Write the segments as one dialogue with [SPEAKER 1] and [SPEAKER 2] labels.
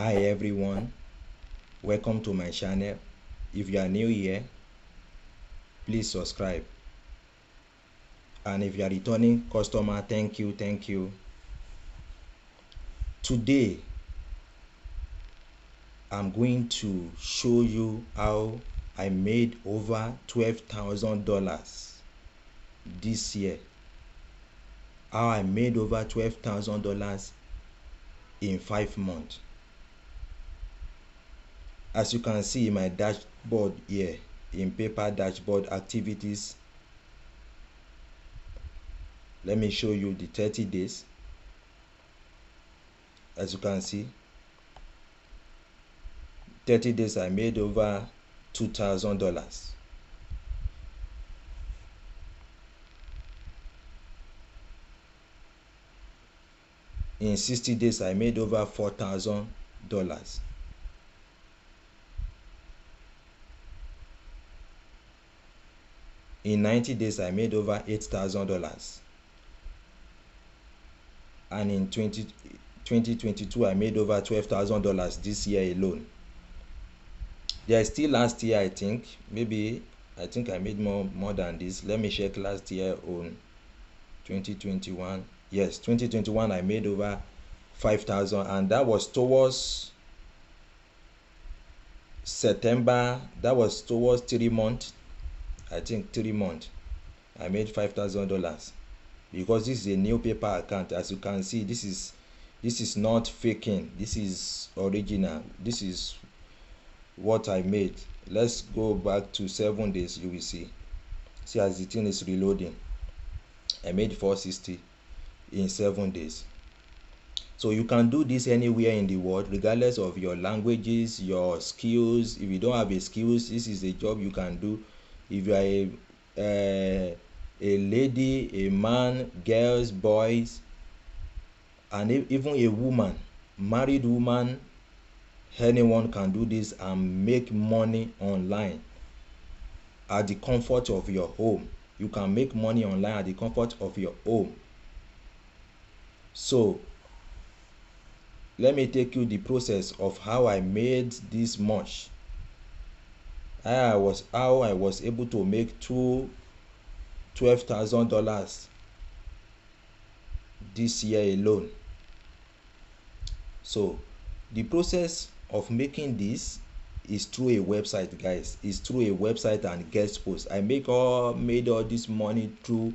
[SPEAKER 1] Hi everyone, welcome to my channel. If you are new here, please subscribe, and if you are returning customer, thank you. Today I'm going to show you how I made over $12,000 this year. How I made over $12,000 in 5 months. As you can see in my dashboard here, in paper dashboard activities, let me show you the 30 days. As you can see, 30 days I made over $2,000. In 60 days I made over $4,000. In 90 days I made over $8,000. And in 2022 I made over $12,000 this year alone. There is still last year, I think I made more than this. Let me check last year on 2021. Yes, 2021 I made over 5,000, and that was towards September. That was towards 3 months. I think 3 months I made $5,000, because this is a new paper account. As you can see, this is not faking, this is original. This is what I made. Let's go back to 7 days. You will see as the thing is reloading. I made 460 in 7 days. So you can do this anywhere in the world, regardless of your languages, your skills. If you don't have a skills, this is a job you can do. If you are a lady, a man, girls, boys, and even a woman, married woman, anyone can do this and make money online at the comfort of your home. You can make money online at the comfort of your home. So let me take you the process of how I made this much. How I was able to make $12,000 this year alone. So the process of making this is through a website, guys. It's through a website and guest post. I made all this money through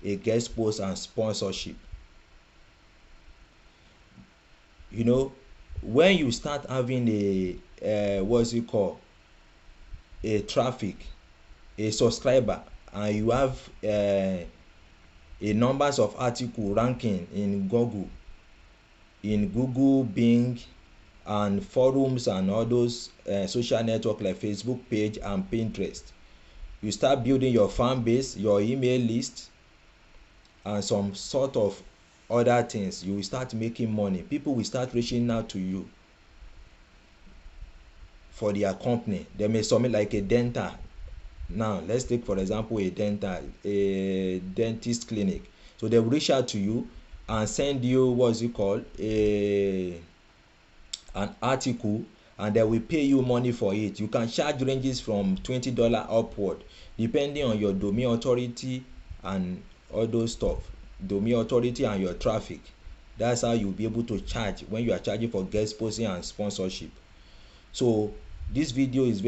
[SPEAKER 1] a guest post and sponsorship. You know, when you start having a traffic, a subscriber, and you have a numbers of article ranking in Google, Bing, and forums and all those social network like Facebook page and Pinterest, you start building your fan base, your email list, and some sort of other things. You will start making money. People will start reaching out to you for their company. They may submit like a dental. Now let's take for example a dentist clinic. So they will reach out to you and send you an article, and they will pay you money for it. You can charge ranges from $20 upward, depending on your domain authority and all those stuff. Domain authority and your traffic. That's how you'll be able to charge when you are charging for guest posting and sponsorship. So this video it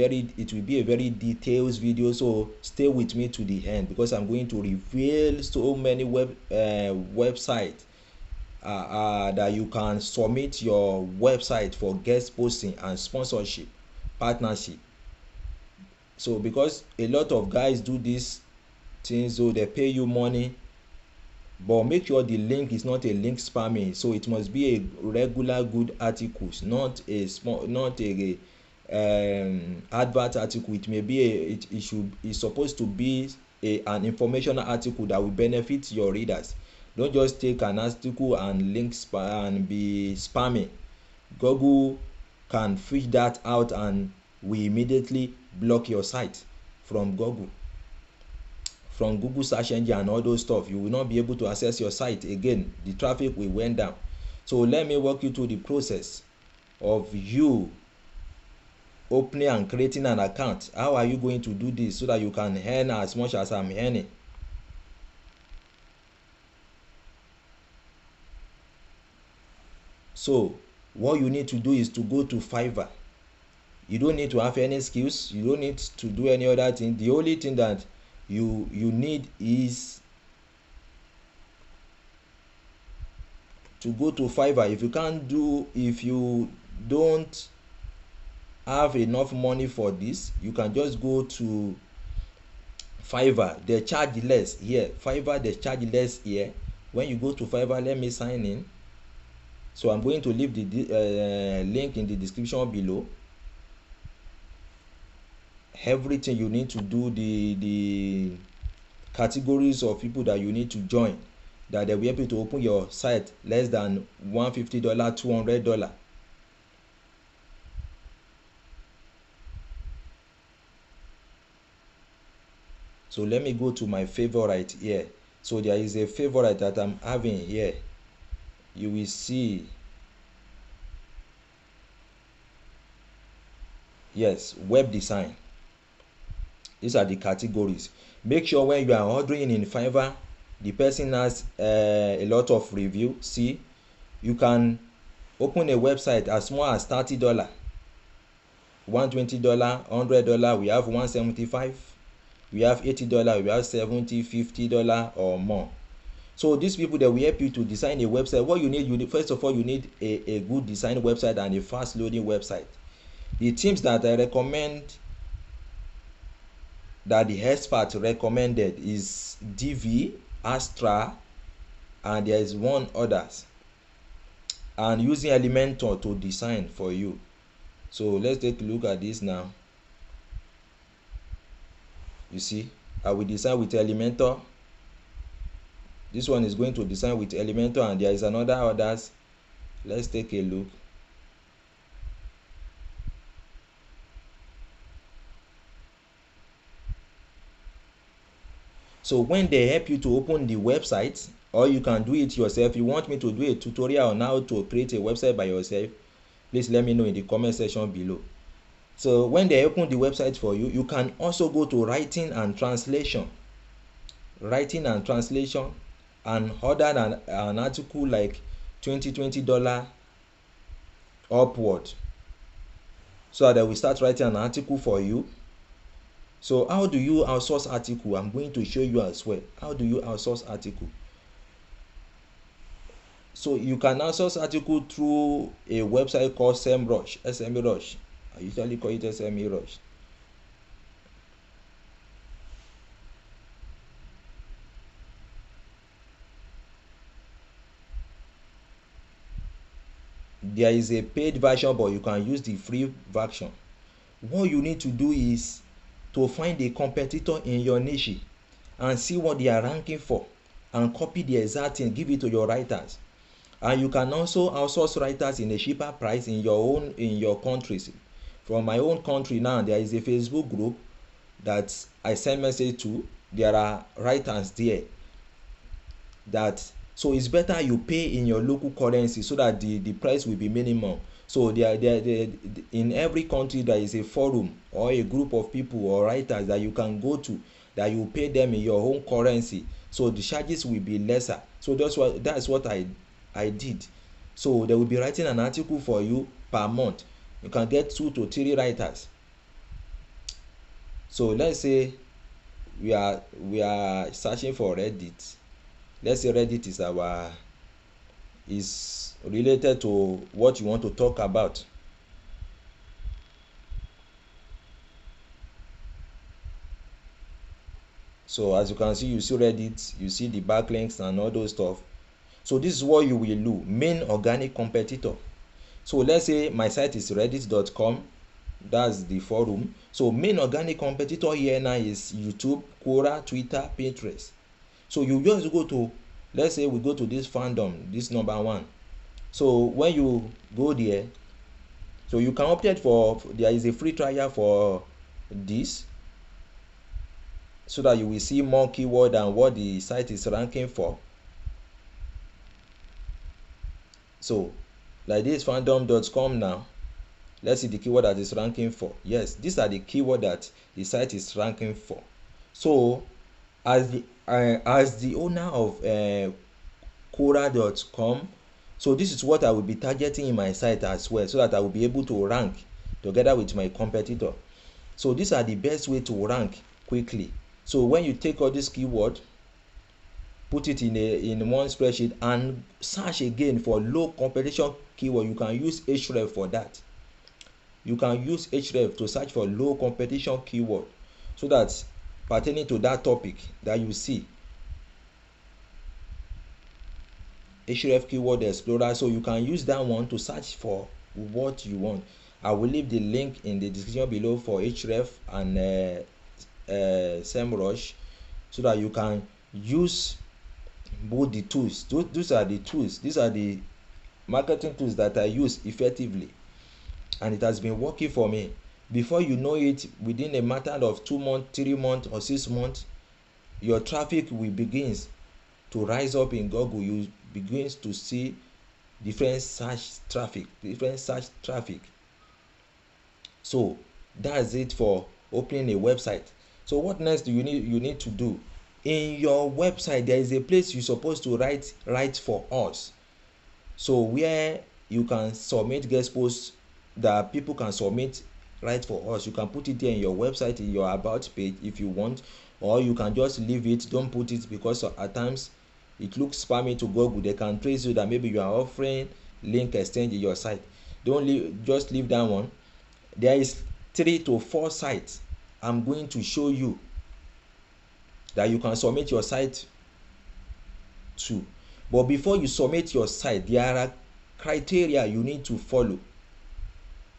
[SPEAKER 1] will be a very detailed video, so stay with me to the end, because I'm going to reveal so many websites that you can submit your website for guest posting and sponsorship partnership. So because a lot of guys do these things, so they pay you money, but make sure the link is not a link spamming. So it must be a regular good articles, not a advert article. It may be it's supposed to be an informational article that will benefit your readers. Don't just take an article and link and be spamming. Google can fish that out and we immediately block your site from Google search engine and all those stuff. You will not be able to access your site again. The traffic will went down. So let me walk you through the process of you opening and creating an account. How are you going to do this so that you can earn as much as I'm earning? So what you need to do is to go to Fiverr. You don't need to have any skills, you don't need to do any other thing. The only thing that you need is to go to Fiverr. If you don't have enough money for this, you can just go to Fiverr. They charge less here. Fiverr, they charge less here. When you go to Fiverr, let me sign in. So I'm going to leave the link in the description below. Everything you need to do, the categories of people that you need to join, that they will help you to open your site less than $150, $200. So let me go to my favorite here. So there is a favorite that I'm having here. You will see, yes, web design. These are the categories. Make sure when you are ordering in Fiverr, the person has a lot of review. See, you can open a website as small as $30, $120, $100. We have $175, we have $80, we have $70, $50 or more. So these people that will help you to design a website. What you need, first of all, you need a good design website and a fast loading website. The themes that I recommend, that the expert recommended, is Divi, Astra, and there is one others, and using Elementor to design for you. So let's take a look at this now. You see, I will design with Elementor. This one is going to design with Elementor, and there is another others. Let's take a look. So when they help you to open the website, or you can do it yourself, you want me to do a tutorial on how to create a website by yourself, please let me know in the comment section below. So when they open the website for you, you can also go to writing and translation, and order an article like $20 upward, so that we start writing an article for you. So how do you outsource article? I'm going to show you as well. How do you outsource article? So you can outsource article through a website called SEMrush. I usually call it SEMrush. There is a paid version, but you can use the free version. What you need to do is to find a competitor in your niche and see what they are ranking for, and copy the exact thing, give it to your writers. And you can also outsource writers in a cheaper price in your countries. From my own country now, there is a Facebook group that I send message to. There are writers there so it's better you pay in your local currency, so that the price will be minimum. So in every country there is a forum or a group of people or writers that you can go to, that you pay them in your own currency, so the charges will be lesser. So that's what I did. So they will be writing an article for you per month. You can get 2 to 3 writers. So let's say we are searching for Reddit. Let's say Reddit is related to what you want to talk about. So as you can see, you see Reddit, you see the backlinks and all those stuff. So this is what you will do. Main organic competitor. So let's say my site is reddit.com. That's the forum. So main organic competitor here now is YouTube, Quora, Twitter, Pinterest. So you just go to, let's say we go to this fandom, this number 1. So when you go there, so you can opt for, there is a free trial for this, so that you will see more keyword and what the site is ranking for. So like this fandom.com now, Let's see the keyword that is ranking for. Yes, these are the keyword that the site is ranking for. So as the owner of Quora.com, so this is what I will be targeting in my site as well, so that I will be able to rank together with my competitor. So these are the best way to rank quickly. So when you take all this keyword, put it in one spreadsheet and search again for low competition keyword, you can use Href for that. You can use Href to search for low competition keyword, so that pertaining to that topic that you see, Href keyword explorer, so you can use that one to search for what you want. I will leave the link in the description below for Href and SEMrush, so that you can use both the tools. Those are the tools. These are the marketing tools that I use effectively, and it has been working for me. Before you know it, within a matter of 2 months, 3 months, or 6 months, your traffic will begins to rise up in Google. You begins to see different search traffic. So that's it for opening a website. So what next do you need to do? In your website, there is a place you're supposed to write for us. So where you can submit guest posts that people can submit right for us. You can put it there in your website, in your about page if you want, or you can just leave it. Don't put it, because at times it looks spammy to Google. They can trace you that maybe you are offering link exchange in your site. Just leave that one. There is 3 to 4 sites I'm going to show you that you can submit your site to. But before you submit your site, there are criteria you need to follow.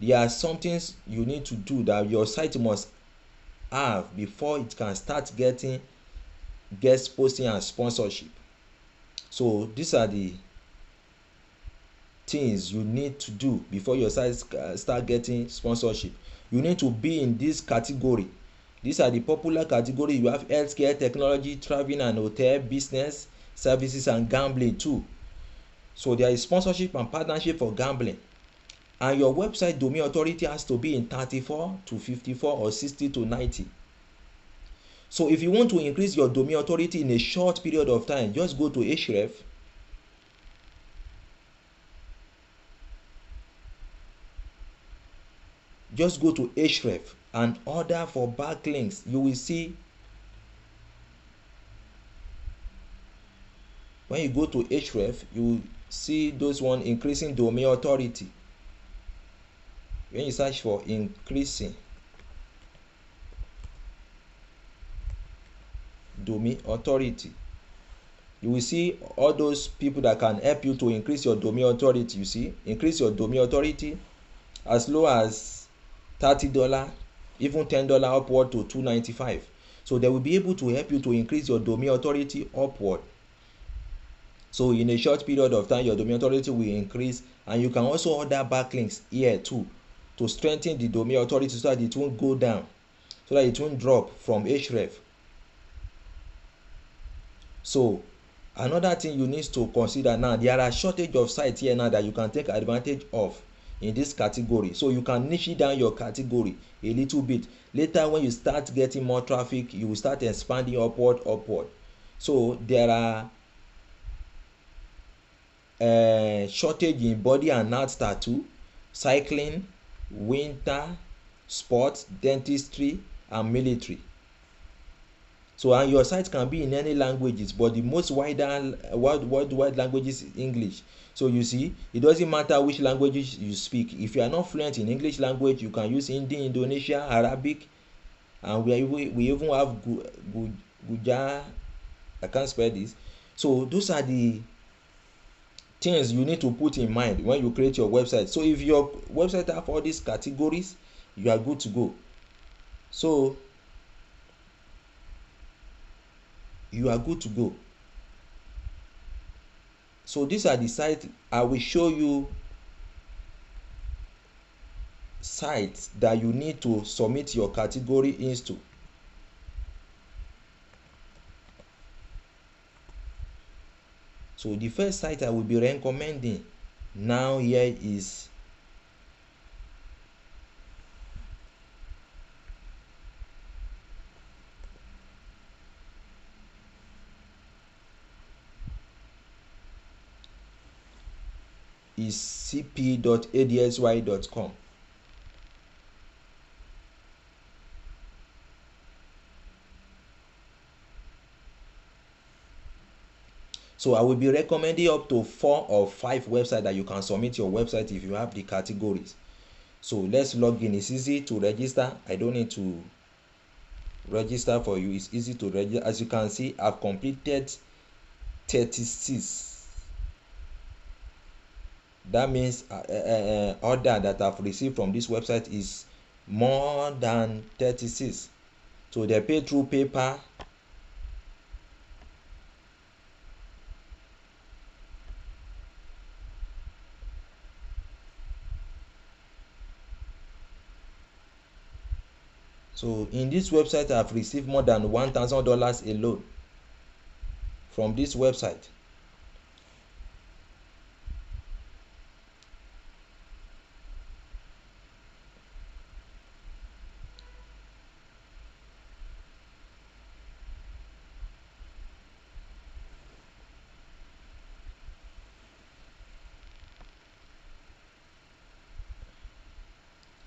[SPEAKER 1] There are some things you need to do that your site must have before it can start getting guest posting and sponsorship. So these are the things you need to do before your site start getting sponsorship. You need to be in this category. These are the popular categories. You have healthcare, technology, traveling and hotel, business, services, and gambling too. So there is sponsorship and partnership for gambling. And your website domain authority has to be in 34 to 54 or 60 to 90. So if you want to increase your domain authority in a short period of time, just go to Href. Just go to Href and order for backlinks. You will see, when you go to Href, you will see those one increasing domain authority. When you search for increasing domain authority, you will see all those people that can help you to increase your domain authority. You see, increase your domain authority as low as $30, even $10 upward to $295. So they will be able to help you to increase your domain authority upward. So in a short period of time, your domain authority will increase, and you can also order backlinks here too, to strengthen the domain authority, so that it won't go down, so that it won't drop from Href. So another thing you need to consider now, there are shortage of sites here now that you can take advantage of in this category. So you can niche down your category a little bit. Later, when you start getting more traffic, you will start expanding upward. So there are shortage in body and art tattoo, cycling, winter sports, dentistry, and military. So and your site can be in any languages, but the most worldwide language is English. So you see, it doesn't matter which languages you speak. If you are not fluent in English language, you can use Hindi, Indonesian, Arabic, and we even have Guja. I can't spell this. So those are the things you need to put in mind when you create your website. So if your website have all these categories, you are good to go. So you are good to go. So these are the sites. I will show you sites that you need to submit your category into. So the first site I will be recommending now here is is cp.adsy.com. So I will be recommending up to 4 or 5 websites that you can submit your website if you have the categories. So let's log in. It's easy to register. I don't need to register for you. It's easy to register. As you can see, I've completed 36. That means order that I've received from this website is more than 36. So they pay through PayPal. So in this website, I've received more than $1,000 alone from this website.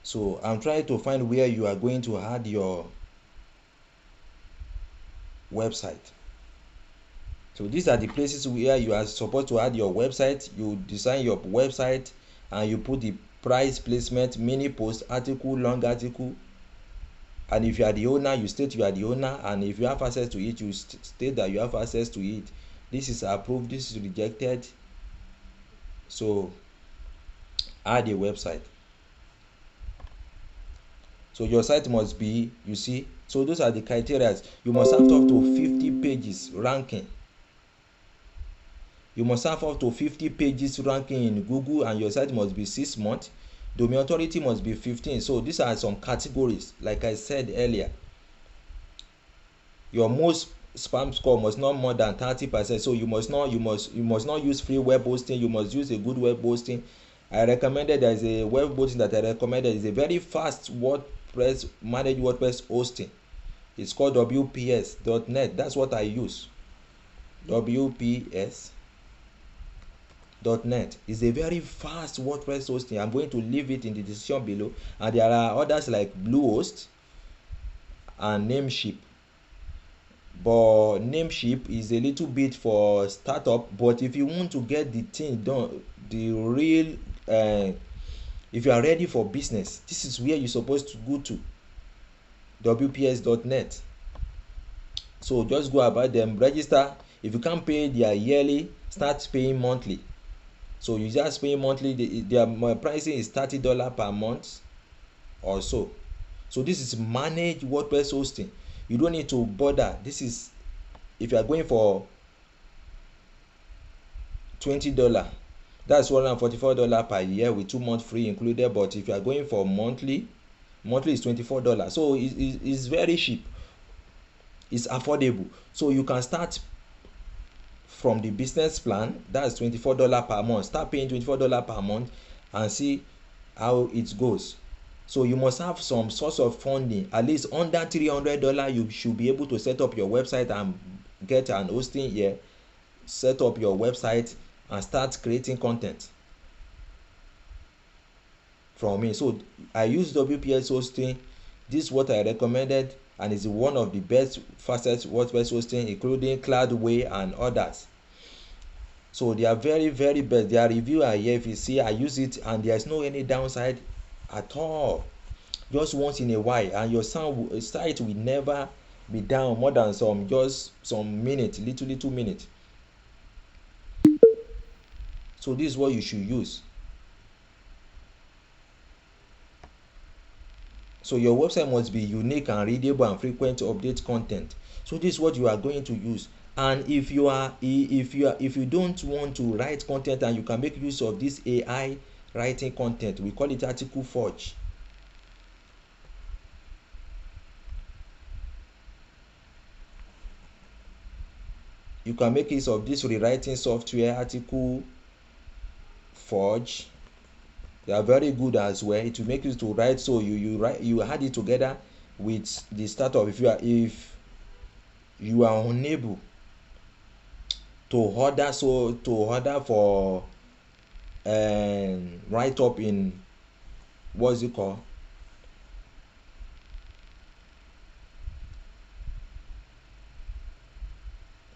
[SPEAKER 1] So I'm trying to find where you are going to add your website. So these are the places where you are supposed to add your website. You design your website and you put the price, placement, mini post, article, long article. And if you are the owner, you state you are the owner. And if you have access to it, you state that you have access to it. This is approved, this is rejected. So add a website. So your site must be, you see, so those are the criteria. You must have up to 50 pages ranking. You must have up to 50 pages ranking in Google, and your site must be 6 months. Domain authority must be 15. So these are some categories. Like I said earlier, your most spam score must not more than 30%. So you must not use free web hosting. You must use a good web hosting. I recommended, there is a web hosting that I recommended. It's a very fast managed WordPress hosting. It's called WPS.net. That's what I use. WPS.net is a very fast WordPress hosting. I'm going to leave it in the description below. And there are others like Bluehost and Namecheap. But Namecheap is a little bit for startup. But if you want to get the thing done, the real if you are ready for business, this is where you're supposed to go to. WPS.net. So just go about them, register. If you can't pay their yearly, start paying monthly. So you just pay monthly. Their pricing is $30 per month or so. So this is managed WordPress hosting. You don't need to bother. This is if you are going for $20. That's $144 per year with 2 months free included. But if you are going for monthly is $24. So it's very cheap. It's affordable. So you can start from the business plan. That's $24 per month. Start paying $24 per month and see how it goes. So you must have some source of funding. At least under $300, you should be able to set up your website and get an hosting here. Set up your website and start creating content from me. So I use WPS hosting. This is what I recommended, and it's one of the best, fastest WordPress hosting, including Cloudway and others. So they are very, very best. Their review are here. If you see, I use it and there's no any downside at all. Just once in a while, and your site will never be down more than some minutes, little minutes. So this is what you should use. So your website must be unique and readable and frequent to update content. So this is what you are going to use. And if you don't want to write content and you can make use of this AI writing content, we call it Article Forge. You can make use of this rewriting software, Article Forge. They are very good as well. It will make you to write. So you add it together with the startup. If you are unable to order for write up in what's it called,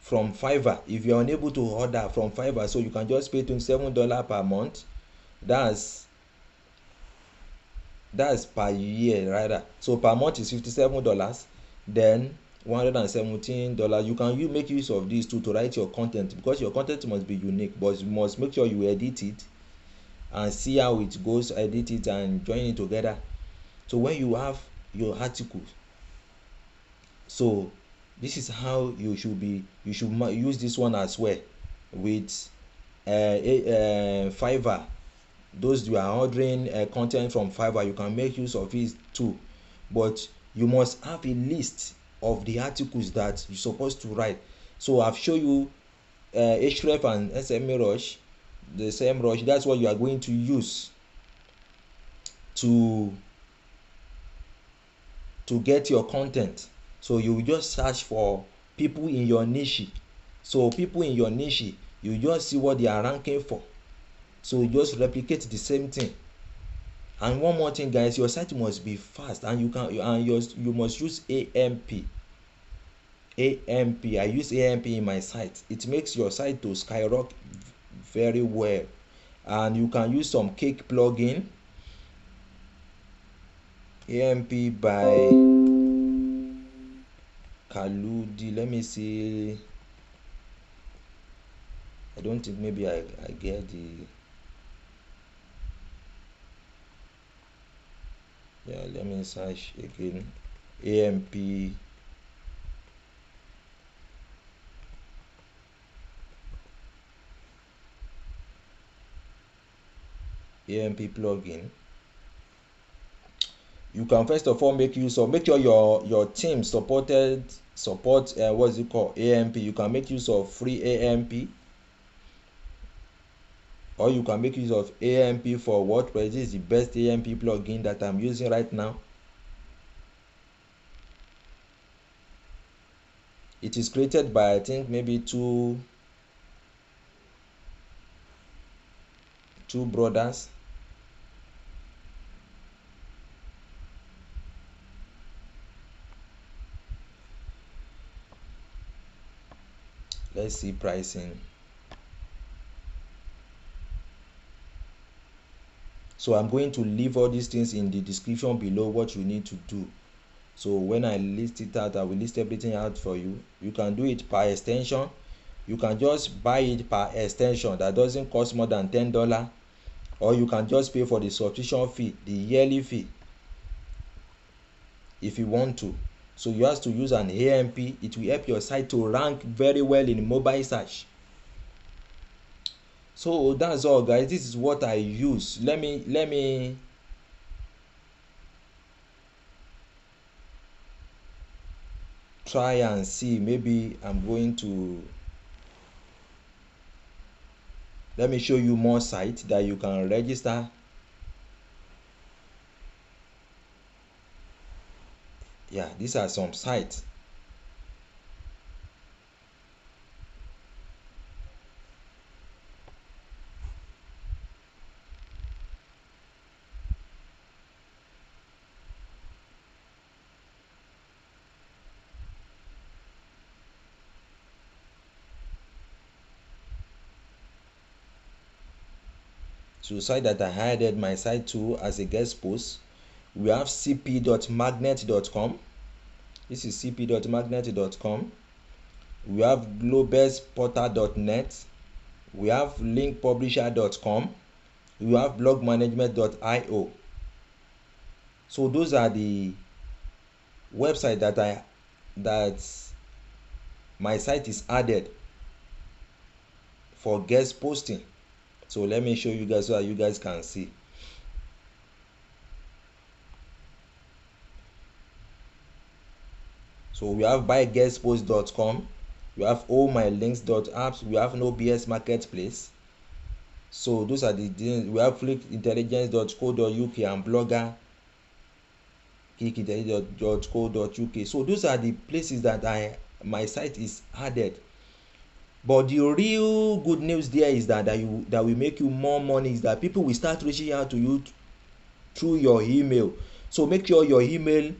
[SPEAKER 1] from Fiverr. If you're unable to order from Fiverr, so you can just pay $27 per month. That's per year rather. So per month is $57. Then $117. You can make use of this too to write your content, because your content must be unique, but you must make sure you edit it and see how it goes, edit it and join it together. So when you have your articles, so this is how you should use this one as well with Fiverr. Those you are ordering content from Fiverr, you can make use of it too, but you must have a list of the articles that you're supposed to write. So I've shown you Href and SEMrush, the SEMrush. That's what you are going to use to get your content. So you will just search for people in your niche. So people in your niche, you just see what they are ranking for, so you just replicate the same thing. And one more thing, guys, your site must be fast, and you must use AMP. I use AMP in my site. It makes your site to skyrocket very well. And you can use some cake plugin, AMP by Kaludi. Let me see. I don't think, maybe I get the, yeah, let me search again. AMP plugin. You can first of all make sure your team support what's it called, AMP. You can make use of free AMP, or you can make use of AMP for WordPress. This is the best AMP plugin that I'm using right now. It is created by, I think, maybe two brothers. Let's see pricing. So I'm going to leave all these things in the description below, what you need to do. So when I list it out, I will list everything out for you. You can do it per extension. You can just buy it per extension. That doesn't cost more than $10. Or you can just pay for the subscription fee, the yearly fee, if you want to. So you have to use an AMP. It will help your site to rank very well in mobile search. So that's all, guys. This is what I use. Let me try and see. Maybe I'm going to, let me show you more sites that you can register. Yeah, these are some sites. So site that I added my site to as a guest post, we have cp.magnet.com. This is cp.magnet.com. We have globesportal.net. We have linkpublisher.com. We have blogmanagement.io. So those are the website that my site is added for guest posting. So let me show you guys so that you guys can see. So we have buyguestpost.com, we have allmylinks.apps, we have no BS marketplace. So those are the things. We have clickintelligence.co.uk and blogger clickintelligence.co.uk. So those are the places that my site is added. But the real good news there is that that will make you more money is that people will start reaching out to you through your email. So make sure your email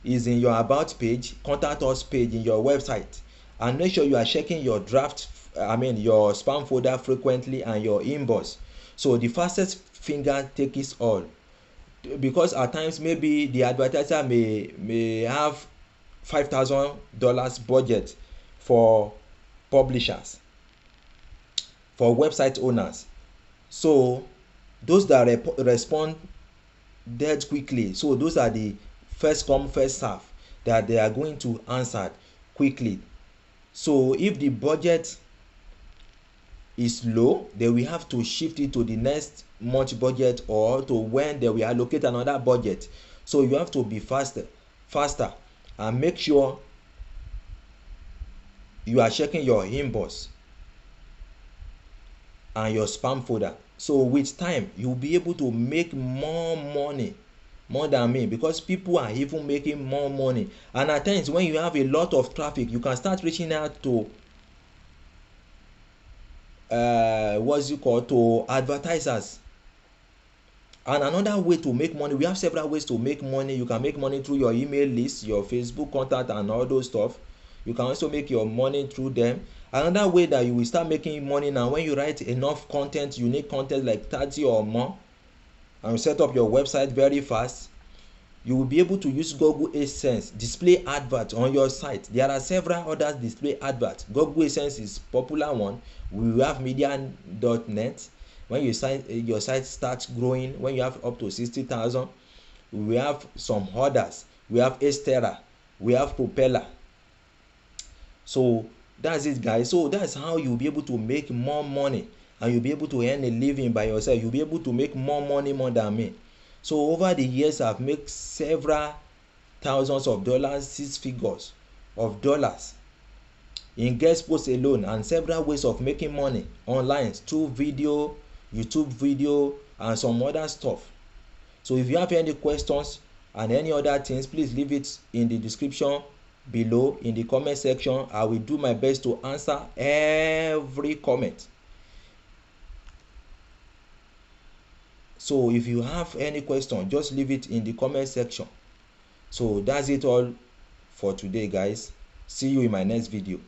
[SPEAKER 1] is in your about page, contact us page in your website, and make sure you are checking your your spam folder frequently and your inbox. So the fastest finger takes all, because at times maybe the advertiser may have $5,000 budget for publishers, for website owners. So those that respond dead quickly, so those are the first come first serve that they are going to answer quickly. So if the budget is low, they will have to shift it to the next month budget, or to when they will allocate another budget. So you have to be faster and make sure you are checking your inbox and your spam folder. So with time you will be able to make more money, more than me, because people are even making more money. And at times when you have a lot of traffic, you can start reaching out to to advertisers. And another way to make money, we have several ways to make money. You can make money through your email list, your Facebook contact and all those stuff. You can also make your money through them. Another way that you will start making money now, when you write enough content, unique content like 30 or more, and you set up your website very fast, you will be able to use Google AdSense display advert on your site. There are several other display adverts. Google AdSense is popular one. We have media.net. When your site starts growing, when you have up to 60,000, we have some others. We have Estera, we have Propeller. So that's it, guys. So that's how you'll be able to make more money, and you'll be able to earn a living by yourself. You'll be able to make more money more than me. So over the years, I've made several thousands of dollars, 6 figures of dollars in guest posts alone, and several ways of making money online through video, YouTube video, and some other stuff. So if you have any questions and any other things, please leave it in the description below in the comment section. I will do my best to answer every comment. So if you have any question, just leave it in the comment section. So that's it all for today, guys. See you in my next video.